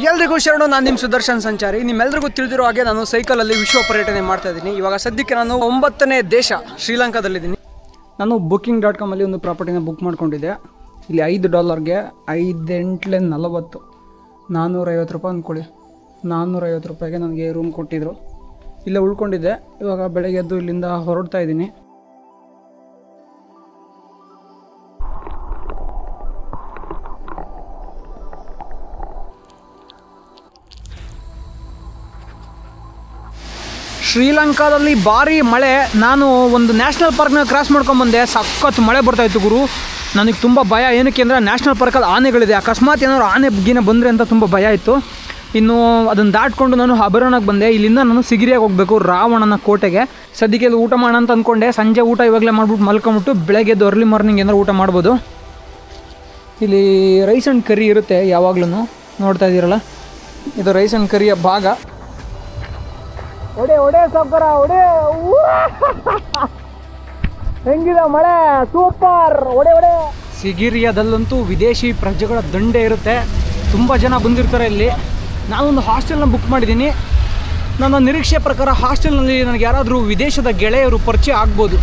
ಎಲ್ರಿಗೂ ಶರಣು. ನಾನು ನಿಮ್ಮ ಸುದರ್ಶನ್ ಸಂಚಾರಿ. ನಿಮ್ಮೆಲ್ಲರಿಗೂ ತಿಳಿದಿರೋ ಹಾಗೆ ನಾನು ಸೈಕಲಲ್ಲಿ ವಿಶ್ವ ಪರ್ಯಟನೆ ಮಾಡ್ತಾ ಇದ್ದೀನಿ. ಇವಾಗ ಸದ್ಯಕ್ಕೆ ನಾನು 9ನೇ ದೇಶ ಶ್ರೀಲಂಕಾದಲ್ಲಿದ್ದೀನಿ. ನಾನು Booking.com ಅಲ್ಲಿ ಒಂದು ಪ್ರಾಪರ್ಟಿನ ಬುಕ್ ಮಾಡ್ಕೊಂಡಿದ್ದೆ. ಇಲ್ಲಿ $5ಗೆ 5×8=40 ₹450 ಅಂದ್ಕೊಳ್ಳಿ. ₹450ಗೆ ನನಗೆ ರೂಮ್ ಕೊಟ್ಟಿದ್ದರು. ಇಲ್ಲೇ ಉಳ್ಕೊಂಡಿದ್ದೆ. ಇವಾಗ ಬೆಳಗ್ಗೆ ಎದ್ದು ಇಲ್ಲಿಂದ ಹೊರಡ್ತಾ ಇದ್ದೀನಿ. ಶ್ರೀಲಂಕಾದಲ್ಲಿ ಭಾರಿ ಮಳೆ. ನಾನು ಒಂದು ನ್ಯಾಷನಲ್ ಪಾರ್ಕ್ನ ಕ್ರಾಸ್ ಮಾಡ್ಕೊಂಬಂದೆ. ಸಖತ್ ಮಳೆ ಬರ್ತಾಯಿತ್ತು ಗುರು. ನನಗೆ ತುಂಬ ಭಯ. ಏನಕ್ಕೆ ಅಂದರೆ ನ್ಯಾಷನಲ್ ಪಾರ್ಕಲ್ಲಿ ಆನೆಗಳಿದೆ. ಅಕಸ್ಮಾತ್ ಏನಾದ್ರು ಆನೆ ಬುಗ್ಗಿನ ಬಂದರೆ ಅಂತ ತುಂಬ ಭಯ ಇತ್ತು. ಇನ್ನು ಅದನ್ನು ದಾಟ್ಕೊಂಡು ನಾನು ಅಭಯಾರಣ್ಯಕ್ಕೆ ಬಂದೆ. ಇಲ್ಲಿಂದ ನಾನು ಸಿಗಿರಿಯಾಗಿ ಹೋಗಬೇಕು, ರಾವಣನ ಕೋಟೆಗೆ. ಸದ್ಯಕ್ಕೆ ಇಲ್ಲಿ ಊಟ ಮಾಡೋಣ ಅಂತ ಅಂದ್ಕೊಂಡೆ. ಸಂಜೆ ಊಟ ಇವಾಗಲೇ ಮಾಡ್ಬಿಟ್ಟು ಮಲ್ಕೊಂಬಿಟ್ಟು ಬೆಳಗ್ಗೆ ಎದ್ದು ಅರ್ಲಿ ಮಾರ್ನಿಂಗ್ ಏನಾದ್ರು ಊಟ ಮಾಡ್ಬೋದು. ಇಲ್ಲಿ ರೈಸ್ ಆ್ಯಂಡ್ ಕರಿ ಇರುತ್ತೆ ಯಾವಾಗ್ಲೂ. ನೋಡ್ತಾ ಇದ್ದೀರಲ್ಲ, ಇದು ರೈಸ್ ಆ್ಯಂಡ್ ಕರಿಯ ಭಾಗ. ಒಡೆ ಸಾವ್ಕಾರ ಒಡೆ. ಹೆಂಗಿದೆ ಮಳೆ, ಸೂಪರ್. ಒಡೆ ಸಿಗಿರಿಯಾದಲ್ಲಂತೂ ವಿದೇಶಿ ಪ್ರಜೆಗಳ ದಂಡೆ ಇರುತ್ತೆ. ತುಂಬ ಜನ ಬಂದಿರ್ತಾರೆ ಇಲ್ಲಿ. ನಾನೊಂದು ಹಾಸ್ಟೆಲ್ನ ಬುಕ್ ಮಾಡಿದ್ದೀನಿ. ನನ್ನ ನಿರೀಕ್ಷೆ ಪ್ರಕಾರ ಹಾಸ್ಟೆಲ್ನಲ್ಲಿ ನನಗೆ ಯಾರಾದರೂ ವಿದೇಶದ ಗೆಳೆಯರು ಪರಿಚಯ ಆಗ್ಬೋದು.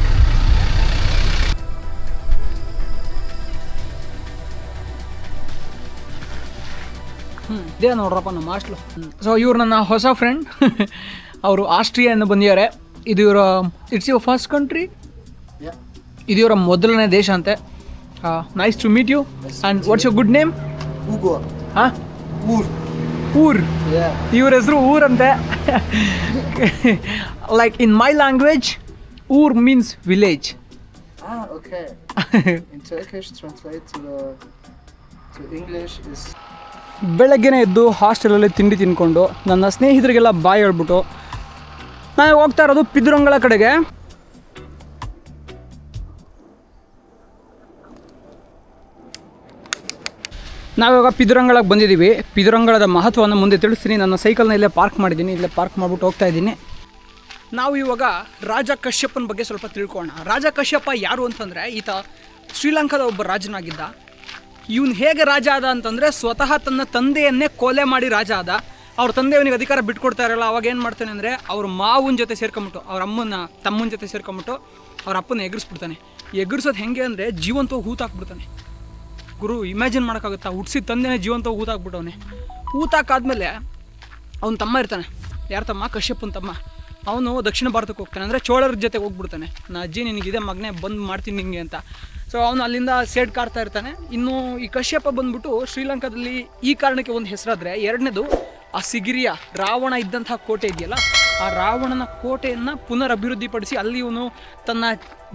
ಇದೇ ನೋಡ್ರಪ್ಪ ನಮ್ಮ ಹಾಸ್ಟ್ಲು. ಸೊ ಇವ್ರು ನನ್ನ ಹೊಸ ಫ್ರೆಂಡ್. ಅವರು ಆಸ್ಟ್ರಿಯಾದಿಂದ ಬಂದಿದ್ದಾರೆ. ಇದು ಇವರ ಇಟ್ಸ್ ಯುವರ್ ಫಸ್ಟ್ ಕಂಟ್ರಿ. ಇದು ಇವರ ಮೊದಲನೇ ದೇಶ ಅಂತೆ. Nice to meet you. And what's your good name? ಹಾಂ, ಊರ್. ಇವ್ರ ಹೆಸರು ಊರ್ ಅಂತೆ. ಲೈಕ್ ಇನ್ ಮೈ ಲ್ಯಾಂಗ್ವೇಜ್ ಊರ್ ಮೀನ್ಸ್ ವಿಲೇಜ್. ಬೆಳಗ್ಗೆನೇ ಎದ್ದು ಹಾಸ್ಟೆಲಲ್ಲಿ ತಿಂಡಿ ತಿನ್ಕೊಂಡು ನನ್ನ ಸ್ನೇಹಿತರಿಗೆಲ್ಲ ಬಾಯ್ ಹೇಳ್ಬಿಟ್ಟು ನಾನು ಹೋಗ್ತಾ ಇರೋದು ಪಿದುರಂಗಳ ಕಡೆಗೆ. ನಾವಿವಾಗ ಪಿದುರಂಗಳಕ್ಕೆ ಬಂದಿದ್ದೀವಿ. ಪಿದುರಂಗಳದ ಮಹತ್ವವನ್ನು ಮುಂದೆ ತಿಳಿಸ್ತೀನಿ. ನನ್ನ ಸೈಕಲ್ನ ಇಲ್ಲೇ ಪಾರ್ಕ್ ಮಾಡಿದ್ದೀನಿ. ಇಲ್ಲೇ ಪಾರ್ಕ್ ಮಾಡಿಬಿಟ್ಟು ಹೋಗ್ತಾ ಇದ್ದೀನಿ. ನಾವು ಇವಾಗ ರಾಜ ಕಶ್ಯಪನ ಬಗ್ಗೆ ಸ್ವಲ್ಪ ತಿಳ್ಕೊಳ್ಳೋಣ. ರಾಜ ಕಶ್ಯಪ ಯಾರು ಅಂತಂದರೆ ಈತ ಶ್ರೀಲಂಕಾದ ಒಬ್ಬ ರಾಜನಾಗಿದ್ದ. ಇವನು ಹೇಗೆ ರಾಜ ಆದ ಅಂತಂದರೆ ಸ್ವತಃ ತನ್ನ ತಂದೆಯನ್ನೇ ಕೊಲೆ ಮಾಡಿ ರಾಜ ಆದ. ಅವ್ರ ತಂದೆ ಅವನಿಗೆ ಅಧಿಕಾರ ಬಿಟ್ಕೊಡ್ತಾ ಇರಲ್ಲ. ಅವಾಗ ಏನು ಮಾಡ್ತಾನೆ ಅಂದರೆ ಅವ್ರ ಮಾವನ ಜೊತೆ ಸೇರ್ಕೊಂಬಿಟ್ಟು, ಅವ್ರ ತಮ್ಮನ ಜೊತೆ ಸೇರ್ಕೊಂಬಿಟ್ಟು ಅವ್ರ ಅಪ್ಪನ ಎಗರಿಸ್ಬಿಡ್ತಾನೆ. ಎಗರಿಸೋದು ಹೆಂಗೆ ಅಂದರೆ ಜೀವಂತವಾಗಿ ಹೂತಾಕ್ಬಿಡ್ತಾನೆ. ಗುರು ಇಮ್ಯಾಜಿನ್ ಮಾಡೋಕ್ಕಾಗುತ್ತಾ? ಹುಟ್ಟಿಸಿದ ತಂದೆನೇ ಜೀವಂತವಾಗಿ ಹೂತಾಕ್ಬಿಟ್ಟವನೆ. ಹೂತಾಕಾದ್ಮೇಲೆ ಅವನ ತಮ್ಮ ಇರ್ತಾನೆ. ಯಾರ ತಮ್ಮ? ಕಶ್ಯಪನ ತಮ್ಮ. ಅವನು ದಕ್ಷಿಣ ಭಾರತಕ್ಕೆ ಹೋಗ್ತಾನೆ. ಅಂದರೆ ಚೋಳರ ಜೊತೆಗೆ ಹೋಗ್ಬಿಡ್ತಾನೆ. ನಾ ಅಜ್ಜಿ ನಿನಗಿದೆ ಮಗನೇ, ಬಂದು ಮಾಡ್ತೀನಿ ನಿಂಗೆ ಅಂತ. ಸೊ ಅವನು ಅಲ್ಲಿಂದ ಸೇಡ್ ಕಾರ್ತಾ ಇರ್ತಾನೆ. ಇನ್ನು ಈ ಕಶ್ಯಪ ಬಂದ್ಬಿಟ್ಟು ಶ್ರೀಲಂಕಾದಲ್ಲಿ ಈ ಕಾರಣಕ್ಕೆ ಒಂದು ಹೆಸರಾದರೆ, ಎರಡನೇದು ಆ ಸಿಗಿರಿಯ ರಾವಣ ಇದ್ದಂಥ ಕೋಟೆ ಇದೆಯಲ್ಲ, ಆ ರಾವಣನ ಕೋಟೆಯನ್ನು ಪುನರ್ ಅಭಿವೃದ್ಧಿಪಡಿಸಿ ಅಲ್ಲಿ ಇವನು ತನ್ನ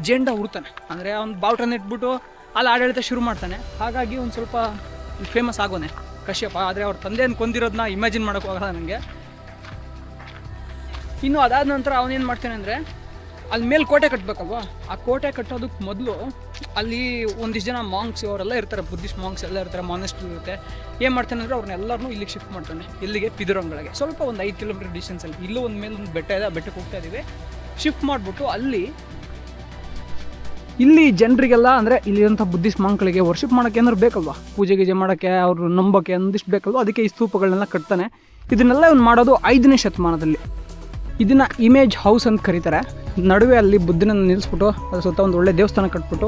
ಜೆಂಡ ಹುಡ್ತಾನೆ. ಅಂದರೆ ಅವ್ನು ಬಾವುಟನ ಇಟ್ಬಿಟ್ಟು ಅಲ್ಲಿ ಆಡಳಿತ ಶುರು ಮಾಡ್ತಾನೆ. ಹಾಗಾಗಿ ಒಂದು ಸ್ವಲ್ಪ ಫೇಮಸ್ ಆಗೋನೆ ಕಶ್ಯಪ. ಆದರೆ ಅವ್ರ ತಂದೆಯನ್ನು ಕೊಂದಿರೋದನ್ನ ಇಮ್ಯಾಜಿನ್ ಮಾಡೋಕ್ಕಾಗಲ್ಲ ನನಗೆ. ಇನ್ನು ಅದಾದ ನಂತರ ಅವನೇನು ಮಾಡ್ತಾನೆ ಅಂದರೆ ಅಲ್ಲಿ ಮೇಲೆ ಕೋಟೆ ಕಟ್ಟಬೇಕಲ್ವ. ಆ ಕೋಟೆ ಕಟ್ಟೋದಕ್ಕೆ ಮೊದಲು ಅಲ್ಲಿ ಒಂದಿಷ್ಟು ಜನ ಮಾಂಕ್ಸ್ ಅವರೆಲ್ಲ ಇರ್ತಾರೆ, ಬುದ್ಧಿಸ್ಟ್ ಮಾಂಕ್ಸ್ ಎಲ್ಲ ಇರ್ತಾರೆ, ಮಾನೆಸ್ಟ್ರಿ ಇರುತ್ತೆ. ಏನು ಮಾಡ್ತಾನೆ ಅಂದರೆ ಅವ್ರನ್ನೆಲ್ಲರೂ ಇಲ್ಲಿಗೆ ಶಿಫ್ಟ್ ಮಾಡ್ತಾನೆ. ಇಲ್ಲಿಗೆ ಪಿದುರಂಗಳಿಗೆ ಸ್ವಲ್ಪ ಒಂದು 5 ಕಿಲೋಮೀಟರ್ ಡಿಸ್ಟೆನ್ಸಲ್ಲಿ. ಇಲ್ಲೂ ಒಂದು ಮೇಲೆ ಒಂದು ಬೆಟ್ಟ ಇದೆ, ಆ ಬೆಟ್ಟಕ್ಕೆ ಹೋಗ್ತಾ ಇದ್ದೀವಿ. ಶಿಫ್ಟ್ ಮಾಡಿಬಿಟ್ಟು ಇಲ್ಲಿ ಜನರಿಗೆಲ್ಲ ಅಂದರೆ ಇಲ್ಲಿರುವಂಥ ಬುದ್ಧಿಸ್ಟ್ ಮಾಂಕ್ಗಳಿಗೆ ವರ್ಷಿಪ್ ಮಾಡೋಕ್ಕೆ ಏನಾದ್ರು ಬೇಕಲ್ವ, ಪೂಜೆ ಗೀಜೆ ಮಾಡೋಕ್ಕೆ, ಅವರು ನಂಬೋಕ್ಕೆ ಒಂದಿಷ್ಟು ಬೇಕಲ್ವ. ಅದಕ್ಕೆ ಈ ಸ್ತೂಪಗಳನ್ನೆಲ್ಲ ಕಟ್ತಾನೆ. ಇದನ್ನೆಲ್ಲ ಇವ್ನು ಮಾಡೋದು 5ನೇ ಶತಮಾನದಲ್ಲಿ. ಇದನ್ನು ಇಮೇಜ್ ಹೌಸ್ ಅಂತ ಕರೀತಾರೆ. ನಡುವೆ ಅಲ್ಲಿ ಬುದ್ಧನನ್ನು ನಿಲ್ಲಿಸ್ಬಿಟ್ಟು ಅದ್ರ ಸುತ್ತ ಒಂದು ಒಳ್ಳೆ ದೇವಸ್ಥಾನ ಕಟ್ಬಿಟ್ಟು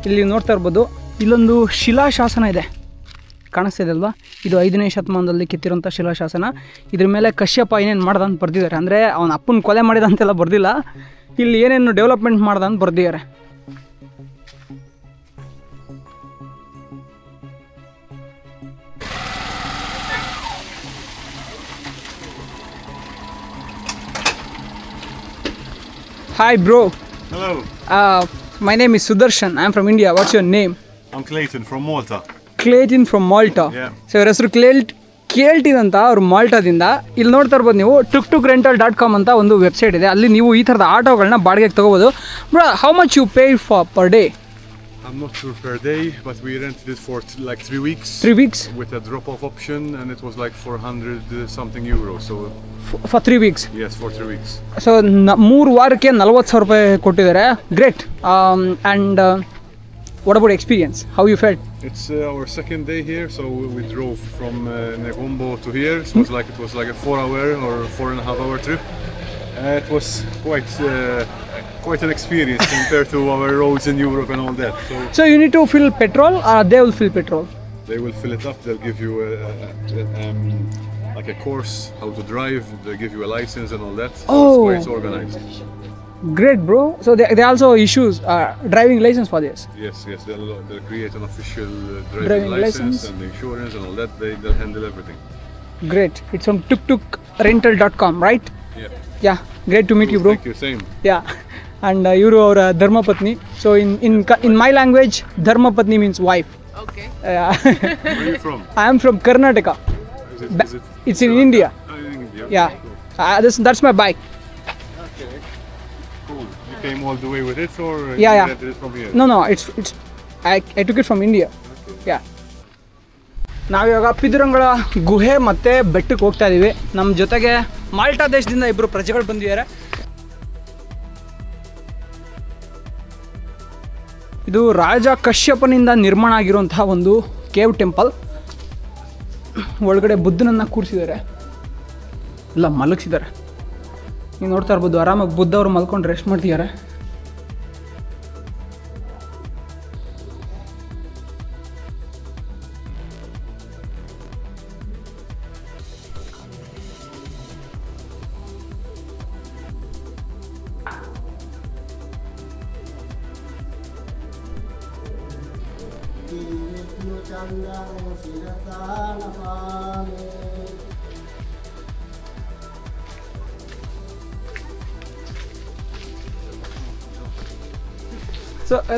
ಇಲ್ಲಿ ನೋಡ್ತಾ ಇರ್ಬೋದು. ಇಲ್ಲೊಂದು ಶಿಲಾಶಾಸನ ಇದೆ, ಕಾಣಿಸ್ತಾ ಇದೆ ಅಲ್ವಾ? ಇದು 5ನೇ ಶತಮಾನದಲ್ಲಿ ಕೆತ್ತಿರೋಂಥ ಶಿಲಾಶಾಸನ. ಇದ್ರ ಮೇಲೆ ಕಶ್ಯಪ ಏನೇನು ಮಾಡ್ದ ಅಂತ ಬರ್ದಿದ್ದಾರೆ. ಅಂದರೆ ಅವನ ಅಪ್ಪನ ಕೊಲೆ ಮಾಡಿದ ಅಂತೆಲ್ಲ ಬರ್ದಿಲ್ಲ. ಇಲ್ಲಿ ಏನೇನು ಡೆವಲಪ್ಮೆಂಟ್ ಮಾಡ್ದ ಅಂತ ಬರ್ದಿದ್ದಾರೆ. Hi bro. Hello. My name is Sudarshan. I'm from India. What's your name? I'm Clayton from Malta. Clayton from Malta. Yeah. So your ಹೆಸರು ಕೇಳ್ಟಿನ್ ಅಂತ, ಅವ್ರು ಮಾಲ್ಟಾದಿಂದ. ಇಲ್ಲಿ ನೋಡ್ತಾ ಇರ್ಬೋದು ನೀವು tuktukrental.com ಅಂತ ಒಂದು ವೆಬ್ಸೈಟ್ ಇದೆ. ಅಲ್ಲಿ ನೀವು ಈ ಥರದ ಆಟೋಗಳನ್ನ ಬಾಡಿಗೆಗೆ ತೊಗೋಬೋದು. Bro, how much you pay for per day? I'm not sure per day, but we rented it for like 3 weeks. 3 weeks? With a drop-off option, and it was like 400 something euros. So for 3 weeks? Yes, for 3 weeks. So 3 ವಾರಕ್ಕೆ 40,000 ರೂಪಾಯಿ ಕೊಟ್ಟಿದ್ದಾರೆ. Great. And What about experience? How you felt? It's our second day here, so we drove from Negombo to here. It was like a 4-hour or 4.5-hour trip. It was quite an experience compared to our roads in Europe and all that. So you need to fill petrol, or they will fill petrol? They will fill it up. They'll give you like a course how to drive. They'll give you a license and all that. So Oh. it's quite organized. Great, bro. So they also issues driving license for this. Yes, they'll create an official Driving driving license license. and insurance and all that. They'll handle everything. Great. It's from tuktukrental.com, right? Yeah. Yeah. Great to meet you, bro. Thank you. Same. Yeah. And ಇವರು ಅವರ ಧರ್ಮಪತ್ನಿ. So in my language, ಧರ್ಮಪತ್ನಿ means wife. Okay. Where are you from? I am from Karnataka. Is it? It's in India. Oh, in India. Yeah. That's my bike. Okay. Cool. You came all the way with it, or Yeah, you yeah. rented it from here? No. It's I took it from India. Yeah. ನಾವಿವಾಗ ಪಿದುರಂಗಳ ಗುಹೆ ಮತ್ತು ಬೆಟ್ಟಕ್ಕೆ ಹೋಗ್ತಾ ಇದ್ದೀವಿ. ನಮ್ಮ ಜೊತೆಗೆ Malta ದೇಶದಿಂದ ಇಬ್ಬರು ಪ್ರಜೆಗಳು ಬಂದಿದ್ದಾರೆ. ಇದು ರಾಜ ಕಶ್ಯಪನಿಂದ ನಿರ್ಮಾಣ ಆಗಿರುವಂತಹ ಒಂದು ಕೇವ್ ಟೆಂಪಲ್. ಒಳಗಡೆ ಬುದ್ಧನನ್ನು ಕೂರಿಸಿದ್ದಾರೆ, ಎಲ್ಲ ಮಲಗಿಸಿದ್ದಾರೆ. ನೀವು ನೋಡ್ತಾ ಇರ್ಬೋದು, ಆರಾಮಾಗಿ ಬುದ್ಧ ಅವರು ಮಲ್ಕೊಂಡು ರೆಸ್ಟ್ ಮಾಡ್ತಿದ್ದಾರೆ.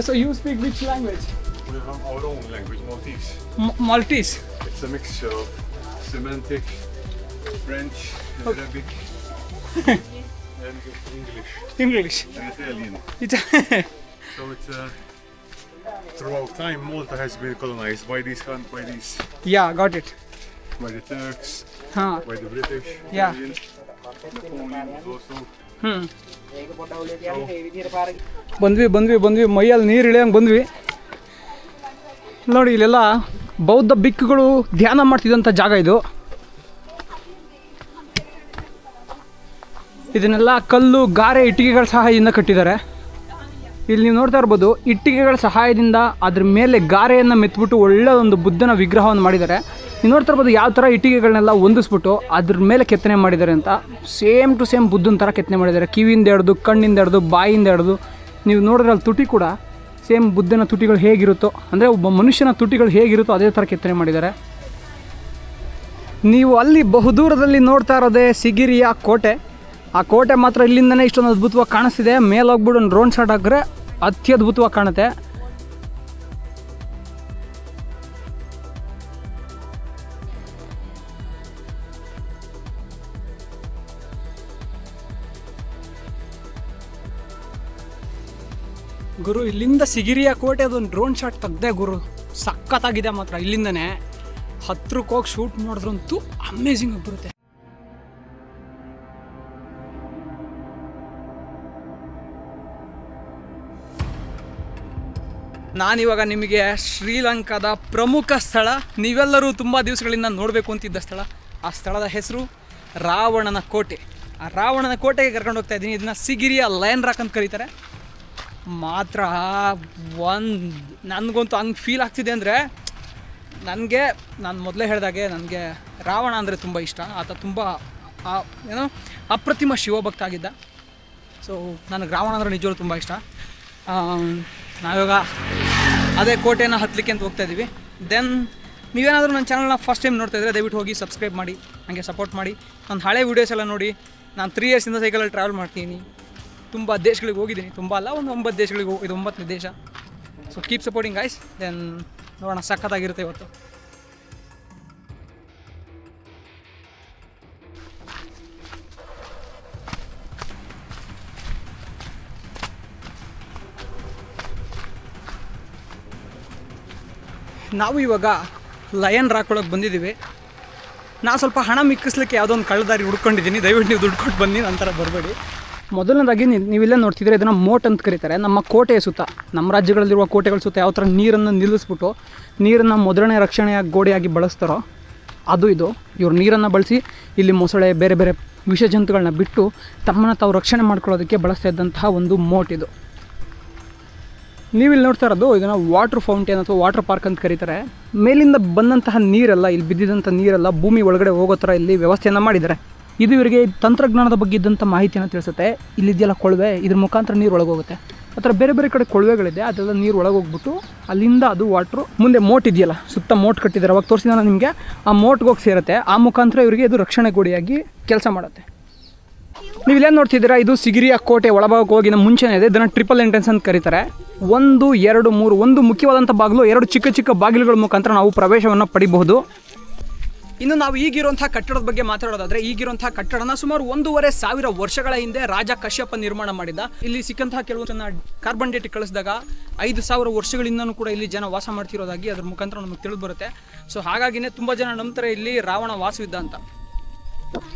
So you speak which language? We have our own language, Maltese. Maltese. It's a mixture of Semantic, French, Arabic, and English. and Italian. It's So it's throughout time Malta has been colonized by these yeah, got it. by the Turks, Huh. by the British, Yeah. Italians, Napoleon also. ಬಂದ್ವಿ ಮೈಯಲ್ಲಿ ನೀರು ಇಳಿಯಂಗೆ ಬಂದ್ವಿ. ನೋಡಿ, ಇಲ್ಲೆಲ್ಲ ಬೌದ್ಧ ಬಿಕ್ಕುಗಳು ಧ್ಯಾನ ಮಾಡ್ತಿದ್ದಂಥ ಜಾಗ ಇದು. ಇದನ್ನೆಲ್ಲ ಕಲ್ಲು, ಗಾರೆ, ಇಟ್ಟಿಗೆಗಳ ಸಹಾಯದಿಂದ ಕಟ್ಟಿದ್ದಾರೆ. ಇಲ್ಲಿ ನೀವು ನೋಡ್ತಾ ಇರ್ಬೋದು, ಇಟ್ಟಿಗೆಗಳ ಸಹಾಯದಿಂದ ಅದ್ರ ಮೇಲೆ ಗಾರೆಯನ್ನು ಮೆತ್ಬಿಟ್ಟು ಒಳ್ಳೆ ಒಂದು ಬುದ್ಧನ ವಿಗ್ರಹವನ್ನು ಮಾಡಿದ್ದಾರೆ. ನೀವು ನೋಡ್ತಾ ಇರ್ಬೋದು ಯಾವ ಥರ ಇಟ್ಟಿಗೆಗಳನ್ನೆಲ್ಲ ಹೊಂದಿಸ್ಬಿಟ್ಟು ಅದ್ರ ಮೇಲೆ ಕೆತ್ತನೆ ಮಾಡಿದ್ದಾರೆ ಅಂತ. ಸೇಮ್ ಟು ಸೇಮ್ ಬುದ್ಧನ ಥರ ಕೆತ್ತನೆ ಮಾಡಿದ್ದಾರೆ. ಕಿವಿಯಿಂದ ಹಿಡ್ದು, ಕಣ್ಣಿಂದ ಹಿಡ್ದು, ಬಾಯಿಂದ ಹಿಡ್ದು. ನೀವು ನೋಡಿದ್ರೆ ಅಲ್ಲಿ ತುಟಿ ಕೂಡ ಸೇಮ್ ಬುದ್ಧನ ತುಟಿಗಳು ಹೇಗಿರುತ್ತೋ, ಅಂದರೆ ಒಬ್ಬ ಮನುಷ್ಯನ ತುಟಿಗಳು ಹೇಗಿರುತ್ತೋ ಅದೇ ಥರ ಕೆತ್ತನೆ ಮಾಡಿದ್ದಾರೆ. ನೀವು ಅಲ್ಲಿ ಬಹುದೂರದಲ್ಲಿ ನೋಡ್ತಾ ಇರೋದೇ ಸಿಗಿರಿಯ ಕೋಟೆ. ಆ ಕೋಟೆ ಮಾತ್ರ ಇಲ್ಲಿಂದನೇ ಇಷ್ಟೊಂದು ಅದ್ಭುತವಾಗಿ ಕಾಣಿಸ್ತಿದೆ. ಮೇಲೋಗ್ಬಿಟ್ಟು ಒಂದು ಡ್ರೋನ್ ಶಾಟ್ ಹಾಕಿದ್ರೆ ಅತ್ಯದ್ಭುತವಾಗಿ ಕಾಣುತ್ತೆ. ಗುರು, ಇಲ್ಲಿಂದ ಸಿಗಿರಿಯ ಕೋಟೆ ಅದೊಂದು ಡ್ರೋನ್ ಶಾಟ್ ತೆಗ್ದೆ ಗುರು, ಸಖತ್ತಾಗಿದೆ ಮಾತ್ರ. ಇಲ್ಲಿಂದನೇ ಹತ್ರಕ್ಕೆ ಹೋಗಿ ಶೂಟ್ ಮಾಡಿದ್ರಂತೂ ಅಮೇಝಿಂಗ್ ಆಗಿ ಬರುತ್ತೆ. ನಾನಿವಾಗ ನಿಮಗೆ ಶ್ರೀಲಂಕಾದ ಪ್ರಮುಖ ಸ್ಥಳ, ನೀವೆಲ್ಲರೂ ತುಂಬ ದಿವಸಗಳಿಂದ ನೋಡಬೇಕು ಅಂತಿದ್ದ ಸ್ಥಳ. ಆ ಸ್ಥಳದ ಹೆಸರು ರಾವಣನ ಕೋಟೆ. ಆ ರಾವಣನ ಕೋಟೆಗೆ ಕರ್ಕೊಂಡು ಹೋಗ್ತಾ ಇದ್ದೀನಿ. ಇದನ್ನು ಸಿಗಿರಿಯ ಲಯನ್ ರಾಕ್ ಅಂತ ಕರೀತಾರೆ. ಮಾತ್ರ ನನಗಂತೂ ಹಂಗೆ ಫೀಲ್ ಆಗ್ತಿದೆ ಅಂದರೆ, ನಾನು ಮೊದಲೇ ಹೇಳಿದಾಗೆ ನನಗೆ ರಾವಣ ಅಂದರೆ ತುಂಬ ಇಷ್ಟ. ಆತ ತುಂಬ ಏನೋ ಅಪ್ರತಿಮ ಶಿವಭಕ್ತ ಆಗಿದ್ದ. ಸೊ ನನಗೆ ರಾವಣ ಅಂದರೆ ನಿಜವಾಗ್ಲೂ ತುಂಬ ಇಷ್ಟ. ನಾವಿವಾಗ ಅದೇ ಕೋಟೆನ ಹತ್ತಲಿಕ್ಕೆ ಅಂತ ಹೋಗ್ತಾ ಇದ್ದೀವಿ. ದೆನ್ ನೀವೇನಾದರೂ ನನ್ನ ಚಾನಲ್ನ ಫಸ್ಟ್ ಟೈಮ್ ನೋಡ್ತಾ ಇದ್ದರೆ ದಯವಿಟ್ಟು ಹೋಗಿ ಸಬ್ಸ್ಕ್ರೈಬ್ ಮಾಡಿ, ನನಗೆ ಸಪೋರ್ಟ್ ಮಾಡಿ. ನನ್ನ ಹಳೆ ವೀಡಿಯೋಸ್ ಎಲ್ಲ ನೋಡಿ. ನಾನು 3 ಇಯರ್ಸಿಂದ ಸೈಕಲಲ್ಲಿ ಟ್ರಾವೆಲ್ ಮಾಡ್ತೀನಿ. ತುಂಬ ದೇಶಗಳಿಗೆ ಹೋಗಿದ್ದೀನಿ. ತುಂಬ ಅಲ್ಲ, ಒಂದು 9 ದೇಶಗಳಿಗೆ ಇದು 9ನೇ ದೇಶ. So keep supporting guys. Then ನೋಡೋಣ, ಸಖತ್ತಾಗಿರುತ್ತೆ ಇವತ್ತು. ನಾವು ಇವಾಗ ಲಯನ್ ರಾಕ್ ಒಳಗೆ ಬಂದಿದ್ದೀವಿ. ನಾನು ಸ್ವಲ್ಪ ಹಣ ಮಿಕ್ಕಿಸ್ಲಿಕ್ಕೆ ಯಾವುದೋ ಒಂದು ಕಳ್ಳದಾರಿ ಹುಡ್ಕೊಂಡಿದ್ದೀನಿ. ದಯವಿಟ್ಟು ನೀವು ದುಡ್ಡು ಕೊಟ್ಟು ಬನ್ನಿ, ನಂತರ ಬರಬೇಡಿ. ಮೊದಲನೇದಾಗಿ ನೀವಿಲ್ಲೇ ನೋಡ್ತಿದ್ರೆ ಇದನ್ನು ಮೋಟ್ ಅಂತ ಕರೀತಾರೆ. ನಮ್ಮ ಕೋಟೆಯ ಸುತ್ತ, ನಮ್ಮ ರಾಜ್ಯಗಳಲ್ಲಿರುವ ಕೋಟೆಗಳ ಸುತ್ತ ಯಾವ ಥರ ನೀರನ್ನು ನಿಲ್ಲಿಸ್ಬಿಟ್ಟು ನೀರನ್ನು ಮೊದಲನೇ ರಕ್ಷಣೆಯ ಗೋಡೆಯಾಗಿ ಬಳಸ್ತಾರೋ ಅದು ಇದು. ಇವರು ನೀರನ್ನು ಬಳಸಿ ಇಲ್ಲಿ ಮೊಸಳೆ ಬೇರೆ ಬೇರೆ ವಿಷ ಜಂತುಗಳನ್ನ ಬಿಟ್ಟು ತಮ್ಮನ್ನು ತಾವು ರಕ್ಷಣೆ ಮಾಡ್ಕೊಳ್ಳೋದಕ್ಕೆ ಬಳಸ್ತಾ ಇದ್ದಂತಹ ಒಂದು ಮೋಟ್ ಇದು. ನೀವಿಲ್ಲಿ ನೋಡ್ತಾ ಇರೋದು ಇದನ್ನು ವಾಟರ್ ಫೌಂಟೇನ್ ಅಥವಾ ವಾಟರ್ ಪಾರ್ಕ್ ಅಂತ ಕರೀತಾರೆ. ಮೇಲಿಂದ ಬಂದಂತಹ ನೀರೆಲ್ಲ, ಇಲ್ಲಿ ಬಿದ್ದಿದ್ದಂಥ ನೀರೆಲ್ಲ ಭೂಮಿ ಒಳಗಡೆ ಹೋಗೋ ಥರ ಇಲ್ಲಿ ವ್ಯವಸ್ಥೆಯನ್ನು ಮಾಡಿದ್ದಾರೆ. ಇದು ಇವರಿಗೆ ತಂತ್ರಜ್ಞಾನದ ಬಗ್ಗೆ ಇದ್ದಂಥ ಮಾಹಿತಿಯನ್ನು ತಿಳಿಸುತ್ತೆ. ಇಲ್ಲಿದೆಯಲ್ಲ ಕೊಳವೆ, ಇದ್ರ ಮುಖಾಂತರ ನೀರು ಒಳಗೋಗುತ್ತೆ. ಆ ಥರ ಬೇರೆ ಬೇರೆ ಕಡೆ ಕೊಳವೆಗಳಿದೆ, ಅದೆಲ್ಲ ನೀರು ಒಳಗೋಗ್ಬಿಟ್ಟು ಅಲ್ಲಿಂದ ಅದು ವಾಟ್ರು ಮುಂದೆ ಮೋಟ್ ಇದೆಯಲ್ಲ, ಸುತ್ತ ಮೋಟ್ ಕಟ್ಟಿದ್ದಾರೆ. ಅವಾಗ ತೋರಿಸಿದ ನಿಮಗೆ ಆ ಮೋಟ್ಗೆ ಹೋಗಿ ಸೇರುತ್ತೆ. ಆ ಮುಖಾಂತರ ಇವರಿಗೆ ಇದು ರಕ್ಷಣೆ ಗೋಡೆಯಾಗಿ ಕೆಲಸ ಮಾಡುತ್ತೆ. ನೀವು ಇಲ್ಲೇನು ನೋಡ್ತಿದ್ದೀರಾ, ಇದು ಸಿಗಿರಿಯ ಕೋಟೆ ಒಳಭಾಗಕ್ಕೆ ಹೋಗಿನ ಮುಂಚೆನೇ ಇದೆ. ಇದನ್ನು ಟ್ರಿಪಲ್ ಎಂಟ್ರೆನ್ಸ್ ಅಂತ ಕರೀತಾರೆ. 1, 2, 3 ಒಂದು ಮುಖ್ಯವಾದಂಥ ಬಾಗಿಲು, 2 ಚಿಕ್ಕ ಚಿಕ್ಕ ಬಾಗಿಲುಗಳ ಮುಖಾಂತರ ನಾವು ಪ್ರವೇಶವನ್ನು ಪಡಿಬಹುದು. ಇನ್ನು ನಾವು ಈಗಿರುವಂಥ ಕಟ್ಟಡದ ಬಗ್ಗೆ ಮಾತಾಡೋದಾದರೆ, ಈಗಿರುವಂಥ ಕಟ್ಟಡನ ಸುಮಾರು 1,500 ವರ್ಷಗಳ ಹಿಂದೆ ರಾಜ ಕಶ್ಯಪ ನಿರ್ಮಾಣ ಮಾಡಿದ. ಇಲ್ಲಿ ಸಿಕ್ಕಂತಹ ಕೆಲವೊಂದನ್ನು ಕಾರ್ಬನ್ ಡೇಟಿಗೆ ಕಳಿಸಿದಾಗ 5,000 ವರ್ಷಗಳಿಂದನೂ ಕೂಡ ಇಲ್ಲಿ ಜನ ವಾಸ ಮಾಡ್ತಿರೋದಾಗಿ ಅದ್ರ ಮುಖಾಂತರ ನಮಗೆ ತಿಳಿದು ಬರುತ್ತೆ. ಸೊ ಹಾಗಾಗಿನೇ ತುಂಬ ಜನ ನಂಬ್ತಾರೆ ಇಲ್ಲಿ ರಾವಣ ವಾಸವಿದ್ದ ಅಂತ.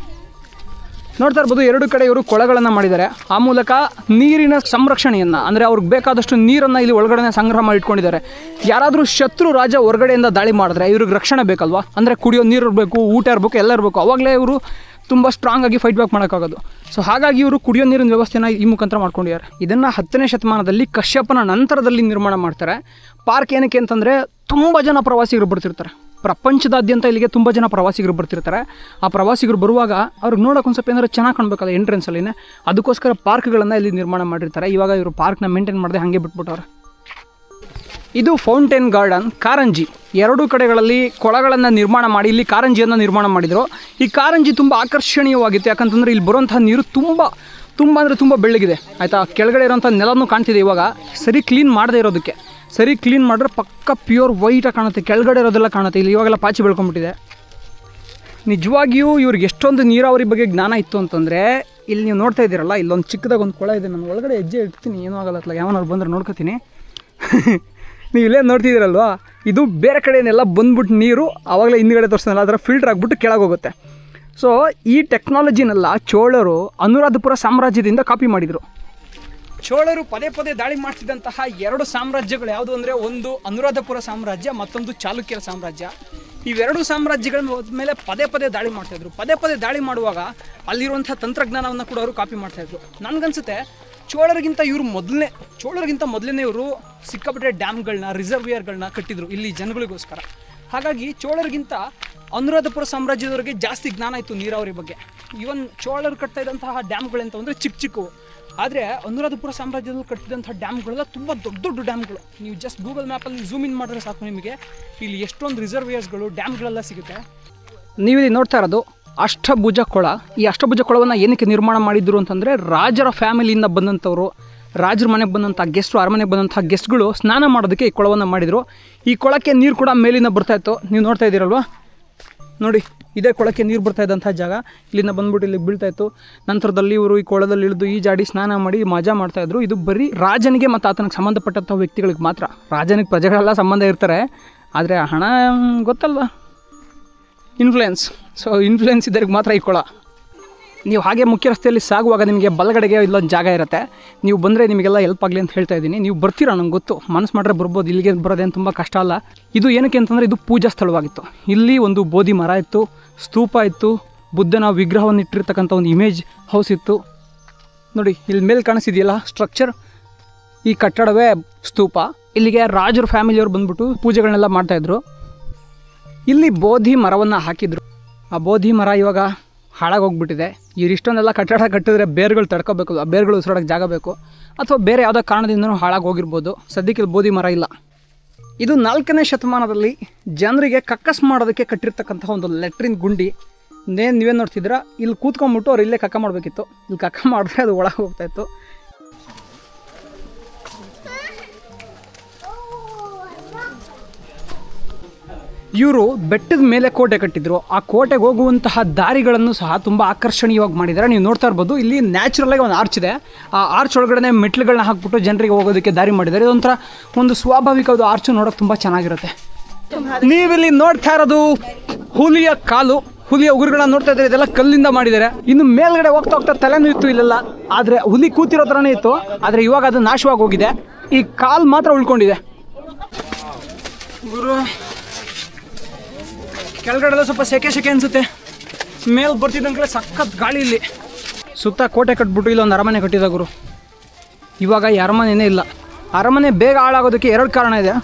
ನೋಡ್ತಾ ಇರ್ಬೋದು, 2 ಕಡೆ ಇವರು ಕೊಳಗಳನ್ನು ಮಾಡಿದ್ದಾರೆ. ಆ ಮೂಲಕ ನೀರಿನ ಸಂರಕ್ಷಣೆಯನ್ನು, ಅಂದರೆ ಅವ್ರಿಗೆ ಬೇಕಾದಷ್ಟು ನೀರನ್ನು ಇಲ್ಲಿ ಒಳಗಡೆ ಸಂಗ್ರಹ ಮಾಡಿ ಇಟ್ಕೊಂಡಿದ್ದಾರೆ. ಯಾರಾದರೂ ಶತ್ರು ರಾಜ ಹೊರಗಡೆಯಿಂದ ದಾಳಿ ಮಾಡಿದ್ರೆ ಇವ್ರಿಗೆ ರಕ್ಷಣೆ ಬೇಕಲ್ವಾ, ಅಂದರೆ ಕುಡಿಯೋ ನೀರು ಇರಬೇಕು, ಊಟ ಇರಬೇಕು, ಎಲ್ಲ ಇರಬೇಕು. ಅವಾಗಲೇ ಇವರು ತುಂಬ ಸ್ಟ್ರಾಂಗಾಗಿ ಫೈಟ್ ಬ್ಯಾಕ್ ಮಾಡೋಕ್ಕಾಗೋದು. ಸೊ ಹಾಗಾಗಿ ಇವರು ಕುಡಿಯೋ ನೀರಿನ ವ್ಯವಸ್ಥೆನ ಈ ಮುಖಾಂತರ ಮಾಡ್ಕೊಂಡಿದ್ದಾರೆ. ಇದನ್ನು 10ನೇ ಶತಮಾನದಲ್ಲಿ ಕಶ್ಯಪನ ನಂತರದಲ್ಲಿ ನಿರ್ಮಾಣ ಮಾಡ್ತಾರೆ. ಪಾರ್ಕ್ ಏನಕ್ಕೆ ಅಂತಂದರೆ ತುಂಬ ಜನ ಪ್ರವಾಸಿಗರು ಬರ್ತಿರ್ತಾರೆ. ಪ್ರಪಂಚದಾದ್ಯಂತ ಇಲ್ಲಿಗೆ ತುಂಬ ಜನ ಪ್ರವಾಸಿಗರು ಬರ್ತಿರ್ತಾರೆ. ಆ ಪ್ರವಾಸಿಗರು ಬರುವಾಗ ಅವ್ರಿಗೆ ನೋಡೋಕೆ ಒಂದು ಸ್ವಲ್ಪ ಏನಾದ್ರು ಚೆನ್ನಾಗಿ ಕಾಣಬೇಕಲ್ಲ ಎಂಟ್ರೆನ್ಸಲ್ಲಿನೇ, ಅದಕ್ಕೋಸ್ಕರ ಪಾರ್ಕ್ಗಳನ್ನು ಇಲ್ಲಿ ನಿರ್ಮಾಣ ಮಾಡಿರ್ತಾರೆ. ಇವಾಗ ಇವರು ಪಾರ್ಕ್ನ ಮೇಂಟೈನ್ ಮಾಡದೆ ಹಾಗೆ ಬಿಟ್ಬಿಟ್ಟವ್ರೆ. ಇದು ಫೌಂಟೇನ್ ಗಾರ್ಡನ್, ಕಾರಂಜಿ. 2 ಕಡೆಗಳಲ್ಲಿ ಕೊಳಗಳನ್ನು ನಿರ್ಮಾಣ ಮಾಡಿ ಇಲ್ಲಿ ಕಾರಂಜಿಯನ್ನು ನಿರ್ಮಾಣ ಮಾಡಿದರು. ಈ ಕಾರಂಜಿ ತುಂಬ ಆಕರ್ಷಣೀಯವಾಗಿತ್ತು. ಯಾಕಂತಂದರೆ ಇಲ್ಲಿ ಬರುವಂಥ ನೀರು ತುಂಬ ಅಂದರೆ ತುಂಬ ಬೆಳ್ಳಗಿದೆ, ಆಯಿತಾ. ಕೆಳಗಡೆ ಇರೋಂಥ ನೆಲನೂ ಕಾಣ್ತಿದೆ. ಇವಾಗ ಸರಿ ಕ್ಲೀನ್ ಮಾಡದೇ ಇರೋದಕ್ಕೆ, ಸರಿ ಕ್ಲೀನ್ ಮಾಡಿದ್ರೆ ಪಕ್ಕ ಪ್ಯೂರ್ ವೈಟಾಗಿ ಕಾಣುತ್ತೆ. ಕೆಳಗಡೆ ಇರೋದೆಲ್ಲ ಕಾಣುತ್ತೆ. ಇಲ್ಲಿ ಇವಾಗೆಲ್ಲ ಪಾಚಿ ಬೆಳ್ಕೊಂಡ್ಬಿಟ್ಟಿದೆ. ನಿಜವಾಗಿಯೂ ಇವ್ರಿಗೆ ಎಷ್ಟೊಂದು ನೀರಾವರಿ ಬಗ್ಗೆ ಜ್ಞಾನ ಇತ್ತು ಅಂತಂದರೆ, ಇಲ್ಲಿ ನೀವು ನೋಡ್ತಾ ಇದ್ದೀರಲ್ಲ, ಇಲ್ಲೊಂದು ಚಿಕ್ಕದಾಗ ಒಂದು ಕೊಳ ಇದೆ. ನಾನು ಒಳಗಡೆ ಹೆಜ್ಜೆ ಇಡ್ತೀನಿ, ಏನೂ ಆಗಲ್ಲ, ಯಾವನಾರು ಬಂದರೆ ನೋಡ್ಕೊತೀನಿ. ನೀವು ಇಲ್ಲೇ ನೋಡ್ತಿದ್ದೀರಲ್ವಾ, ಇದು ಬೇರೆ ಕಡೆಯನ್ನೆಲ್ಲ ಬಂದ್ಬಿಟ್ಟು ನೀರು ಆವಾಗಲೇ ಹಿಂದ್ಗಡೆ ತೋರಿಸ್ತಾನಲ್ಲ, ಅದರ ಫಿಲ್ಟರ್ ಆಗಿಬಿಟ್ಟು ಕೆಳಗೆ ಹೋಗುತ್ತೆ. ಸೊ ಈ ಟೆಕ್ನಾಲಜಿನೆಲ್ಲ ಚೋಳರು ಅನುರಾಧಪುರ ಸಾಮ್ರಾಜ್ಯದಿಂದ ಕಾಪಿ ಮಾಡಿದರು. ಚೋಳರು ಪದೇ ಪದೇ ದಾಳಿ ಮಾಡ್ತಿದ್ದಂತಹ 2 ಸಾಮ್ರಾಜ್ಯಗಳು ಯಾವುದು ಅಂದರೆ, ಒಂದು ಅನುರಾಧಪುರ ಸಾಮ್ರಾಜ್ಯ, ಮತ್ತೊಂದು ಚಾಲುಕ್ಯರ ಸಾಮ್ರಾಜ್ಯ. ಇವೆರಡು ಸಾಮ್ರಾಜ್ಯಗಳ ಮೇಲೆ ಪದೇ ಪದೇ ದಾಳಿ ಮಾಡ್ತಾಯಿದ್ರು. ಪದೇ ಪದೇ ದಾಳಿ ಮಾಡುವಾಗ ಅಲ್ಲಿರುವಂಥ ತಂತ್ರಜ್ಞಾನವನ್ನು ಕೂಡ ಅವರು ಕಾಪಿ ಮಾಡ್ತಾಯಿದ್ರು. ನನಗನ್ಸುತ್ತೆ ಚೋಳರಿಗಿಂತ ಮೊದಲನೇ ಇವರು ಸಿಕ್ಕಾಪಟ್ಟೆ ಡ್ಯಾಮ್ಗಳನ್ನ, ರಿಸರ್ವಿಯರ್ಗಳನ್ನ ಕಟ್ಟಿದ್ರು ಇಲ್ಲಿ ಜನಗಳಿಗೋಸ್ಕರ. ಹಾಗಾಗಿ ಚೋಳರಿಗಿಂತ ಅನುರಾಧಪುರ ಸಾಮ್ರಾಜ್ಯದವರಿಗೆ ಜಾಸ್ತಿ ಜ್ಞಾನ ಇತ್ತು ನೀರಾವರಿ ಬಗ್ಗೆ. ಈವನ್ ಚೋಳರು ಕಟ್ತಾ ಇದ್ದಂತಹ ಡ್ಯಾಮ್ಗಳಂತ ಅಂದರೆ ಚಿಕ್ಕ ಚಿಕ್ಕವು, ಆದರೆ ಅನುರಾಧಪುರ ಸಾಮ್ರಾಜ್ಯದಲ್ಲಿ ಕಟ್ಟಿದಂಥ ಡ್ಯಾಮ್ಗಳೆಲ್ಲ ತುಂಬ ದೊಡ್ಡ ದೊಡ್ಡ ಡ್ಯಾಮ್ಗಳು. ನೀವು ಜಸ್ಟ್ ಗೂಗಲ್ ಮ್ಯಾಪಲ್ಲಿ ಝೂಮ್ ಇನ್ ಮಾಡಿದ್ರೆ ಸಾಕು, ನಿಮಗೆ ಇಲ್ಲಿ ಎಷ್ಟೊಂದು ರಿಸರ್ವಿಯರ್ಸ್ಗಳು, ಡ್ಯಾಮ್ಗಳೆಲ್ಲ ಸಿಗುತ್ತೆ. ನೀವಿಲ್ಲಿ ನೋಡ್ತಾ ಇರೋದು ಅಷ್ಟಭುಜ ಕೊಳ. ಈ ಅಷ್ಟಭುಜ ಕೊಳವನ್ನು ಏನಕ್ಕೆ ನಿರ್ಮಾಣ ಮಾಡಿದ್ರು ಅಂತಂದರೆ, ರಾಜರ ಫ್ಯಾಮಿಲಿಯಿಂದ ಬಂದಂಥವ್ರು, ರಾಜರ ಮನೆಗೆ ಬಂದಂಥ ಗೆಸ್ಟು, ಅರಮನೆಗೆ ಬಂದಂಥ ಗೆಸ್ಟ್ಗಳು ಸ್ನಾನ ಮಾಡೋದಕ್ಕೆ ಈ ಕೊಳವನ್ನು ಮಾಡಿದರು. ಈ ಕೊಳಕ್ಕೆ ನೀರು ಕೂಡ ಮೇಲಿಂದ ಬರ್ತಾಯಿತ್ತು. ನೀವು ನೋಡ್ತಾ ಇದ್ದೀರಲ್ವ, ನೋಡಿ ಇದೇ ಕೊಳಕ್ಕೆ ನೀರು ಬರ್ತಾ ಇದ್ದಂಥ ಜಾಗ. ಇಲ್ಲಿಂದ ಬಂದ್ಬಿಟ್ಟು ಇಲ್ಲಿಗೆ ಬೀಳ್ತಾಯಿತ್ತು. ನಂತರದಲ್ಲಿ ಇವರು ಈ ಕೊಳದಲ್ಲಿ ಇಳಿದು ಈಜಾಡಿ ಸ್ನಾನ ಮಾಡಿ ಮಜಾ ಮಾಡ್ತಾಯಿದ್ರು. ಇದು ಬರೀ ರಾಜನಿಗೆ ಮತ್ತು ಆತನಿಗೆ ಸಂಬಂಧಪಟ್ಟಂಥ ವ್ಯಕ್ತಿಗಳಿಗೆ ಮಾತ್ರ. ರಾಜನಿಗೆ ಪ್ರಜೆಗಳೆಲ್ಲ ಸಂಬಂಧ ಇರ್ತಾರೆ, ಆದರೆ ಹಣ ಗೊತ್ತಲ್ವ, ಇನ್ಫ್ಲುಯೆನ್ಸ್. ಸೊ ಇನ್ಫ್ಲುಯೆನ್ಸ್ ಇದ್ದರಿಗೆ ಮಾತ್ರ ಈ ಕೊಳ. ನೀವು ಹಾಗೆ ಮುಖ್ಯ ರಸ್ತೆಯಲ್ಲಿ ಸಾಗುವಾಗ ನಿಮಗೆ ಬಲಗಡೆಗೆ ಇಲ್ಲೊಂದು ಜಾಗ ಇರುತ್ತೆ. ನೀವು ಬಂದರೆ ನಿಮಗೆಲ್ಲ ಹೆಲ್ಪ್ ಆಗಲಿ ಅಂತ ಹೇಳ್ತಾ ಇದ್ದೀನಿ. ನೀವು ಬರ್ತೀರಾ, ನಂಗೆ ಗೊತ್ತು, ಮನಸ್ಸು ಮಾಡಿದ್ರೆ ಬರ್ಬೋದು. ಇಲ್ಲಿಗೆ ಬರೋದೇನು ತುಂಬ ಕಷ್ಟ ಅಲ್ಲ. ಇದು ಏನಕ್ಕೆ ಅಂತಂದರೆ, ಇದು ಪೂಜಾ ಸ್ಥಳವಾಗಿತ್ತು. ಇಲ್ಲಿ ಒಂದು ಬೋಧಿ ಮರ ಇತ್ತು, ಸ್ತೂಪ ಇತ್ತು, ಬುದ್ಧನ ವಿಗ್ರಹವನ್ನು ಇಟ್ಟಿರ್ತಕ್ಕಂಥ ಒಂದು ಇಮೇಜ್ ಹೌಸ್ ಇತ್ತು. ನೋಡಿ ಇಲ್ಲಿ ಮೇಲೆ ಕಾಣಿಸಿದೆಯಲ್ಲ ಸ್ಟ್ರಕ್ಚರ್, ಈ ಕಟ್ಟಡವೇ ಸ್ತೂಪ. ಇಲ್ಲಿಗೆ ರಾಜರ ಫ್ಯಾಮಿಲಿಯವರು ಬಂದ್ಬಿಟ್ಟು ಪೂಜೆಗಳನ್ನೆಲ್ಲ ಮಾಡ್ತಾಯಿದ್ರು. ಇಲ್ಲಿ ಬೋಧಿ ಮರವನ್ನು ಹಾಕಿದ್ರು. ಆ ಬೋಧಿ ಮರ ಇವಾಗ ಹಾಳಾಗೋಗ್ಬಿಟ್ಟಿದೆ. ಇಷ್ಟೊಂದೆಲ್ಲ ಕಟ್ಟಡ ಕಟ್ಟಿದ್ರೆ ಬೇರುಗಳು ತಡ್ಕೋಬೇಕು, ಆ ಬೇರುಗಳು ಉಸಿರಾಡೋಕ್ಕೆ ಜಾಗ ಬೇಕು, ಅಥವಾ ಬೇರೆ ಯಾವುದೋ ಕಾರಣದಿಂದನೂ ಹಾಳಾಗೋಗಿರ್ಬೋದು. ಸದ್ಯಕ್ಕೆ ಇಲ್ಲಿ ಬೋಧಿ ಮರ ಇಲ್ಲ. ಇದು 4ನೇ ಶತಮಾನದಲ್ಲಿ ಜನರಿಗೆ ಕಕ್ಕಸ್ ಮಾಡೋದಕ್ಕೆ ಕಟ್ಟಿರ್ತಕ್ಕಂಥ ಒಂದು ಲೆಟ್ರಿನ್ ಗುಂಡಿ. ನೀವೇನು ನೋಡ್ತಿದ್ದೀರಾ, ಇಲ್ಲಿ ಕೂತ್ಕೊಂಡ್ಬಿಟ್ಟು ಅವ್ರು ಇಲ್ಲೇ ಕಕ್ಕ ಮಾಡಬೇಕಿತ್ತು. ಇಲ್ಲಿ ಕಕ್ಕ ಮಾಡಿದ್ರೆ ಅದು ಒಳಗೆ ಹೋಗ್ತಾಯಿತ್ತು. ಇವರು ಬೆಟ್ಟದ ಮೇಲೆ ಕೋಟೆ ಕಟ್ಟಿದ್ರು. ಆ ಕೋಟೆಗೆ ಹೋಗುವಂತಹ ದಾರಿಗಳನ್ನು ಸಹ ತುಂಬ ಆಕರ್ಷಣೀಯವಾಗಿ ಮಾಡಿದ್ದಾರೆ. ನೀವು ನೋಡ್ತಾ ಇರ್ಬೋದು, ಇಲ್ಲಿ ನ್ಯಾಚುರಲಾಗಿ ಒಂದು ಆರ್ಚ್ ಇದೆ. ಆ ಆರ್ಚ್ ಒಳಗಡೆ ಮೆಟ್ಲುಗಳನ್ನ ಹಾಕ್ಬಿಟ್ಟು ಜನರಿಗೆ ಹೋಗೋದಕ್ಕೆ ದಾರಿ ಮಾಡಿದ್ದಾರೆ. ಇದೊಂಥರ ಒಂದು ಸ್ವಾಭಾವಿಕವಾದ ಆರ್ಚು ನೋಡೋಕೆ ತುಂಬ ಚೆನ್ನಾಗಿರುತ್ತೆ. ನೀವಿಲ್ಲಿ ನೋಡ್ತಾ ಇರೋದು ಹುಲಿಯ ಕಾಲು. ಹುಲಿಯ ಉಗುರುಗಳನ್ನ ನೋಡ್ತಾ ಇದ್ದಾರೆ, ಇದೆಲ್ಲ ಕಲ್ಲಿಂದ ಮಾಡಿದ್ದಾರೆ. ಇನ್ನು ಮೇಲ್ಗಡೆ ಹೋಗ್ತಾ ಹೋಗ್ತಾ ತಲೆನೂ ಇತ್ತು ಇಲ್ಲೆಲ್ಲ, ಆದರೆ ಹುಲಿ ಕೂತಿರೋ ಥರನೇ ಇತ್ತು. ಆದರೆ ಇವಾಗ ಅದು ನಾಶವಾಗಿ ಹೋಗಿದೆ. ಈ ಕಾಲು ಮಾತ್ರ ಉಳ್ಕೊಂಡಿದೆ. ಗುರು ಕೆಳಗಡೆ ಸ್ವಲ್ಪ ಸೆಕೆ ಅನಿಸುತ್ತೆ. ಮೇಲ್ ಬರ್ತಿದ್ದಂಗೆ ಸಖತ್ ಗಾಳಿ. ಇಲ್ಲಿ ಸುತ್ತ ಕೋಟೆ ಕಟ್ಬಿಟ್ಟು ಇಲ್ಲೊಂದು ಅರಮನೆ ಕಟ್ಟಿದ ಗುರು. ಇವಾಗ ಈ ಅರಮನೆಯೇ ಇಲ್ಲ. ಅರಮನೆ ಬೇಗ ಹಾಳಾಗೋದಕ್ಕೆ 2 ಕಾರಣ ಇದೆ.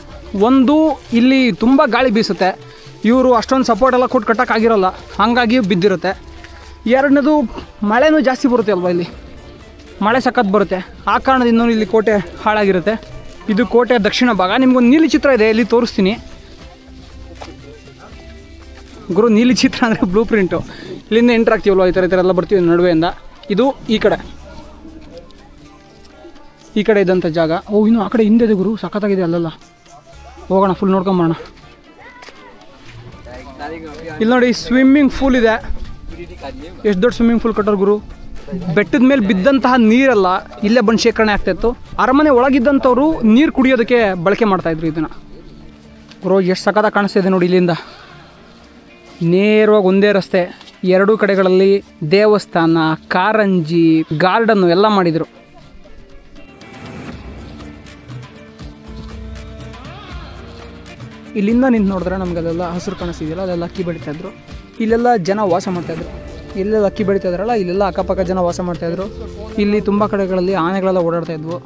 ಒಂದು, ಇಲ್ಲಿ ತುಂಬ ಗಾಳಿ ಬೀಸುತ್ತೆ, ಇವರು ಅಷ್ಟೊಂದು ಸಪೋರ್ಟ್ ಎಲ್ಲ ಕೊಟ್ಟು ಕಟ್ಟೋಕ್ಕಾಗಿರೋಲ್ಲ, ಹಾಗಾಗಿ ಬಿದ್ದಿರುತ್ತೆ. 2ನೇದು, ಮಳೆನೂ ಜಾಸ್ತಿ ಬರುತ್ತೆ ಅಲ್ವಾ, ಇಲ್ಲಿ ಮಳೆ ಸಖತ್ ಬರುತ್ತೆ. ಆ ಕಾರಣದಿಂದ ಇಲ್ಲಿ ಕೋಟೆ ಹಾಳಾಗಿರುತ್ತೆ. ಇದು ಕೋಟೆಯ ದಕ್ಷಿಣ ಭಾಗ. ನಿಮ್ಗೊಂದು ನೀಲಿ ಚಿತ್ರ ಇದೆ, ಇಲ್ಲಿ ತೋರಿಸ್ತೀನಿ ಗುರು. ನೀಲಿ ಚಿತ್ರ ಅಂದರೆ ಬ್ಲೂ ಪ್ರಿಂಟು. ಇಲ್ಲಿಂದ ಎಂಟ್ರ್ ಆಗ್ತೀವಲ್ವ, ಈ ಥರ ಎಲ್ಲ ಬರ್ತೀವಿ ನಡುವೆಯಿಂದ. ಇದು ಈ ಕಡೆ ಇದ್ದಂಥ ಜಾಗ. ಇನ್ನೂ ಆ ಕಡೆ ಹಿಂದೆ ಇದೆ ಗುರು, ಸಖತ್ತಾಗಿದೆ ಅಲ್ಲೆಲ್ಲ. ಹೋಗೋಣ, ಫುಲ್ ನೋಡ್ಕೊಂಬರೋಣ. ಇಲ್ಲಿ ನೋಡಿ ಸ್ವಿಮ್ಮಿಂಗ್ ಪೂಲ್ ಇದೆ. ಎಷ್ಟು ದೊಡ್ಡ ಸ್ವಿಮ್ಮಿಂಗ್ ಪೂಲ್ ಕಟ್ಟೋರು ಗುರು. ಬೆಟ್ಟದ ಮೇಲೆ ಬಿದ್ದಂತಹ ನೀರೆಲ್ಲ ಇಲ್ಲೇ ಬಂದು ಶೇಖರಣೆ ಆಗ್ತಾಯಿತ್ತು. ಅರಮನೆ ಒಳಗಿದ್ದಂಥವ್ರು ನೀರು ಕುಡಿಯೋದಕ್ಕೆ ಬಳಕೆ ಮಾಡ್ತಾಯಿದ್ರು ಇದನ್ನು. ಗುರು ಎಷ್ಟು ಸಖತ್ತಾಗಿ ಕಾಣಿಸ್ತಿದೆ ನೋಡಿ. ಇಲ್ಲಿಂದ ನೇರವಾಗಿ ಒಂದೇ ರಸ್ತೆ, 2 ಕಡೆಗಳಲ್ಲಿ ದೇವಸ್ಥಾನ, ಕಾರಂಜಿ, ಗಾರ್ಡನ್ನು ಎಲ್ಲ ಮಾಡಿದರು. ಇಲ್ಲಿಂದ ನಿಂತು ನೋಡಿದ್ರೆ ನಮಗಲ್ಲೆಲ್ಲ ಹಸಿರು ಕಾಣಿಸ್ತಿದೆಯಲ್ಲ, ಅಲ್ಲೆಲ್ಲ ಅಕ್ಕಿ ಬೆಳೀತಾಯಿದ್ರು. ಇಲ್ಲೆಲ್ಲ ಜನ ವಾಸ ಮಾಡ್ತಾಯಿದ್ರು. ಇಲ್ಲೆಲ್ಲ ಅಕ್ಕಿ ಬೆಳೀತಾ ಇದ್ರಲ್ಲ, ಇಲ್ಲೆಲ್ಲ ಅಕ್ಕಪಕ್ಕ ಜನ ವಾಸ ಮಾಡ್ತಾಯಿದ್ರು. ಇಲ್ಲಿ ತುಂಬ ಕಡೆಗಳಲ್ಲಿ ಆನೆಗಳೆಲ್ಲ ಓಡಾಡ್ತಾ ಇದ್ವು.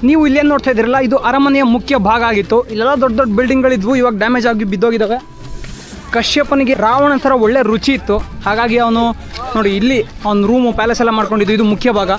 ನೀವು ಇಲ್ಲೇನು ನೋಡ್ತಾ ಇದ್ದೀರಲ್ಲ, ಇದು ಅರಮನೆಯ ಮುಖ್ಯ ಭಾಗ ಆಗಿತ್ತು. ಇಲ್ಲೆಲ್ಲ ದೊಡ್ಡ ದೊಡ್ಡ ಬಿಲ್ಡಿಂಗ್ಗಳಿದ್ವು, ಇವಾಗ ಡ್ಯಾಮೇಜ್ ಆಗಿ ಬಿದ್ದೋಗಿದ್ದಾವೆ. ಕಶ್ಯಪನಿಗೆ ರಾವಣನ ಥರ ಒಳ್ಳೆ ರುಚಿ ಇತ್ತು, ಹಾಗಾಗಿ ಅವನು ನೋಡಿ ಇಲ್ಲಿ ಅವ್ನು ರೂಮು ಪ್ಯಾಲೇಸ್ ಎಲ್ಲ ಮಾಡ್ಕೊಂಡಿದ್ದು. ಇದು ಮುಖ್ಯ ಭಾಗ.